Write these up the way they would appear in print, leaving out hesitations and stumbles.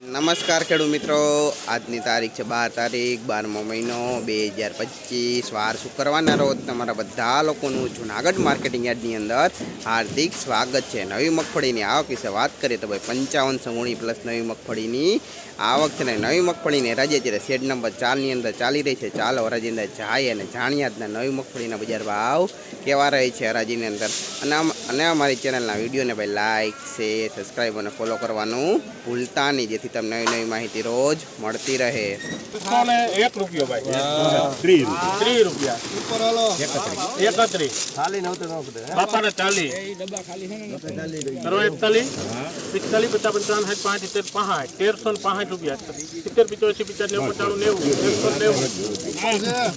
નમસ્કાર ખેડૂત મિત્રો, આજની તારીખ છે 12 તારીખ 12મો મહિનો 2025 વાર શુક્રવારના રોજ તમારા બધા લોકોનું જૂનાગઢ માર્કેટિંગ યાર્ડની અંદર હાર્દિક સ્વાગત છે। નવી મગફળીની આવક વિશે વાત કરીએ તો ભાઈ 55 ગુણી પ્લસ નવી મગફળીની આવક છે ને નવી મગફળીની હરાજી અત્યારે શેડ નંબર 4 ની અંદર ચાલી રહી છે। ચાલો હરાજી અંદર જાય અને જાણીએ આજના નવી મગફળીના બજાર ભાવ કેવા રહે છે હરાજીની અંદર। અને અમારી ચેનલના વિડીયોને ભાઈ લાઇક શેર સબસ્ક્રાઈબ અને ફોલો કરવાનું ભૂલતા નહીં, જેથી તમને નવી નવી માહિતી રોજ મળતી રહે। 1 રૂપિયો ભાઈ 30 રૂપિયા ઉપર હાલો 31 ખાલી નવ તો ન પડે બાપાને 40 ડબ્બા ખાલી છે ને 41 45 55 55 1365 રૂપિયા 70 85 95 90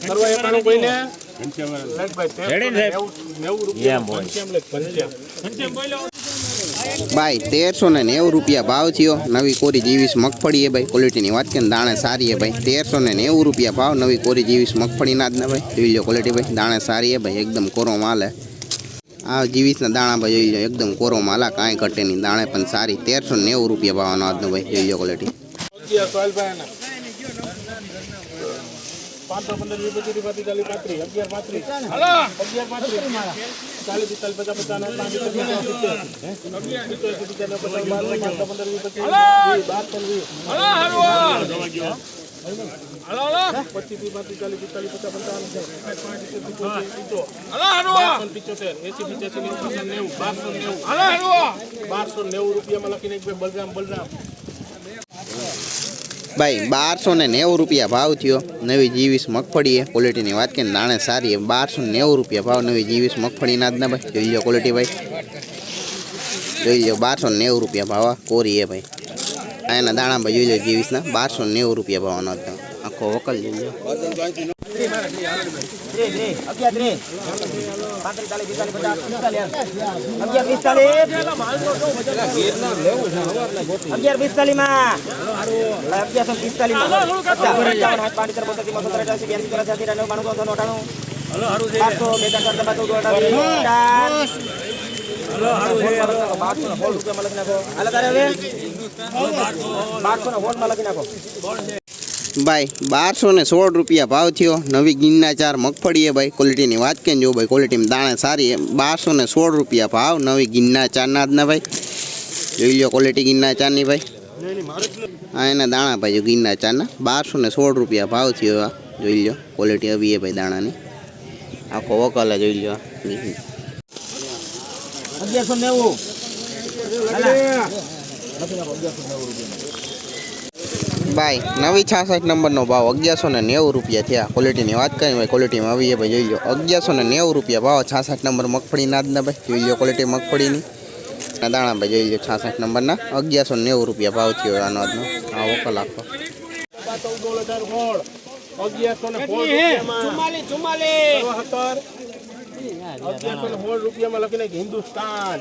કરવા એકાણું કોઈને ભાઈ 1390 રૂપિયા ભાવ થયો। નવી કોરી જીવીસ મગફળી ભાઈ ક્વોલિટીની વાત કરીએ દાણે સારી है भाई 1390 રૂપિયા ભાવ નવી કોરી જીવીસ મગફળીના જ ને ભાઈ જોઈ લો ક્વોલિટી ભાઈ દાણે સારી है भाई एकदम કોરો માલ है। આ જીવીસના દાણા ભાઈ જોઈ લો एकदम કોરો માલ કાંઈ ઘટે નહીં, દાણે પણ સારી 1390 રૂપિયા ભાવનો આજનો ભાઈ જોઈ લો ક્વોલિટી। 1290 રૂપિયામાં લખીને બલરામ भाई 1290 રૂપિયા ભાવ થયો। નવી જીવીસ મગફળી है क्वॉलिटीની વાત કરીએ દાણે સારી है 1290 રૂપિયા ભાવ નવી જીવીસ મગફળીના જ ને ભાઈ જોઈ લો ક્વોલિટી ભાઈ જોઈ લો 1290 રૂપિયા ભાવ કોરી है भाई। આના દાણા ભાઈ જોઈ લો જીવીસના 1290 રૂપિયા ભાવનો આખો વકલ જોઈ લો। भाई 1216 રૂપિયા ભાવ થયો। નવી ગિન્ના 4 મગફળી है भाई क्वॉलिटीની વાત કરીએ જો भाई क्वॉलिटीમાં દાણે સારી है 1216 રૂપિયા ભાવ નવી ગિન્ના 4 ના જ ને भाई જોઈ લો ક્વોલિટી ગિન્ના 4 ની भाई। આ એના દાણા ભાઈ જો ગિન્ના 4 ના 1216 રૂપિયા ભાવ થયો જોઈ લો ક્વોલિટી આવી है भाई દાણાની આખો વકલ જોઈ લો 1190 भाई नवी 66 नंबर भाव 1190 રૂપિયા થયા। क्वॉलिटीની વાત કરીએ भाई क्वॉलिटीમાં આવી है भाई જોઈ લો 1190 રૂપિયા ભાવ 66 नंबर મગફળીના જ ને ભાઈ જોઈ લો क्वॉलिटी મગફળીની દાણા ભાઈ જોઈ લો 66 નંબરના 1190 રૂપિયા ભાવ થયો આનો આજનો આ વકલ આખો 1116 રૂપિયામાં લખીને હિન્દુસ્તાન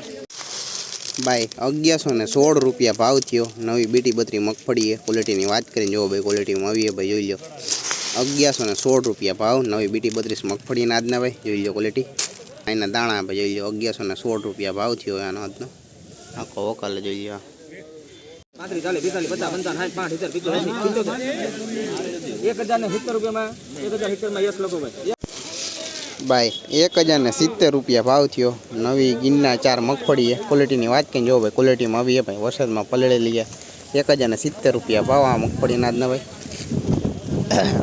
भाई 1116 રૂપિયા ભાવ થયો। નવી બીટી બત્રી મગફળી है क्वॉलिटीની વાત કરીને જો भाई क्वॉलिटीમાં આવી है भाई જોઈ લો 1116 રૂપિયા ભાવ નવી બીટી 32 મગફળીના આજના ભાઈ જોઈ લો क्वॉलिटी આના દાણા ભાઈ જોઈ લો 1116 રૂપિયા ભાવ થયો આનો આજનો આખો વકલ જોઈ લો 1070 રૂપિયામાં 1070 યસ લોકો भाई 1070 રૂપિયા ભાવ થયો। નવી ગિન્ના 4 મગફળી है क्वॉलिटीની વાત કરીને જો भाई क्वॉलिटीમાં આવી है भाई વરસાદમાં પલળેલી है 1070 રૂપિયા ભાવ આ મગફળીના જ ને ભાઈ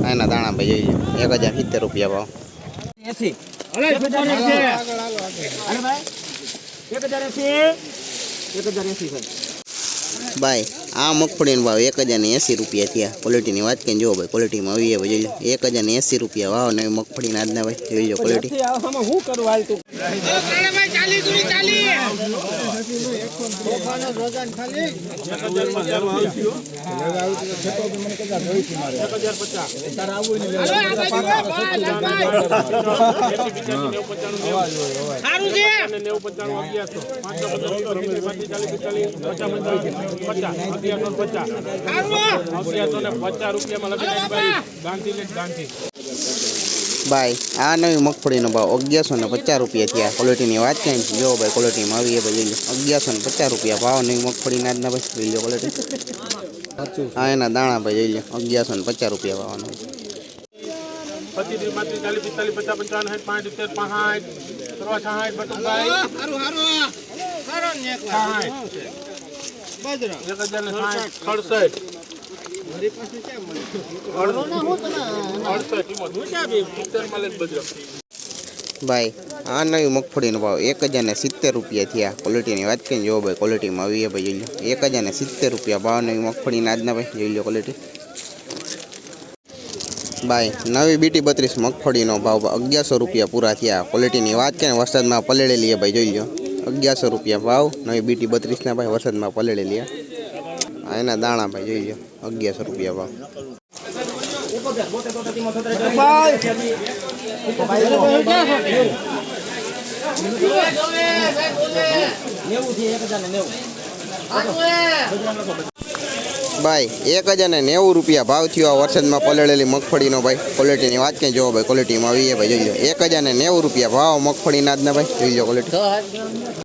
આના દાણા ભાઈ જોઈ લો 1070 રૂપિયા ભાવ 1080 भाई आ मगफळीनो भाव 1080 રૂપિયા થયા। क्वॉलिटीની વાત કરીને જો भाई क्वॉलिटीમાં આવી है भाई 1080 રૂપિયા ભાવ નવી મગફળીના આજના ભાઈ જોઈ લો क्वॉलिटी હું કરું હાલ તું भाई आ नवी मगफड़ी भाव 1150 रुपया थी। क्वॉलिटी बात कहीं जो भाई क्वॉलिटी में आई है भाई 1150 रुपया भाव नवी मगफड़ी ना भाई क्वॉलिटी। આ એના દાણા ભાઈ જોઈ લો 1150 રૂપિયા ભાવનો 25, 30, 40, 45, 50, 55, 60, 65, 60, બટુભાઈ 1068, ભાઈ આ નવી મગફળીનો ભાવ 1070 રૂપિયા થયા. ક્વોલિટીની વાત કરીને જો ભાઈ ક્વોલિટીમાં આવી ભાઈ જોઈ લો 1070 રૂપિયા ભાવ નવી મગફળીના આજના ભાઈ જોઈ લો ક્વોલિટી. ભાઈ નવી બીટી 32 મગફળીનો ભાવ 1100 રૂપિયા પૂરા થયા. ક્વોલિટીની વાત કરીને વરસાદમાં પલળેલી ભાઈ જોઈ લો 1100 રૂપિયા ભાવ નવી બીટી 32ના ભાઈ વરસાદમાં પલળેલી. આ એના દાણા ભાઈ જોઈ લો 1100 રૂપિયા ભાવ. ભાઈ 1090 રૂપિયા ભાવ થયો વરસાદમાં પલળેલી મગફળીનો ભાઈ. ક્વોલિટીની વાત કરીએ જો ભાઈ ક્વોલિટીમાં આવી ભાઈ જોઈ લો 1090 રૂપિયા ભાવ મગફળીના આજના ભાઈ જોઈ લો ક્વોલિટી.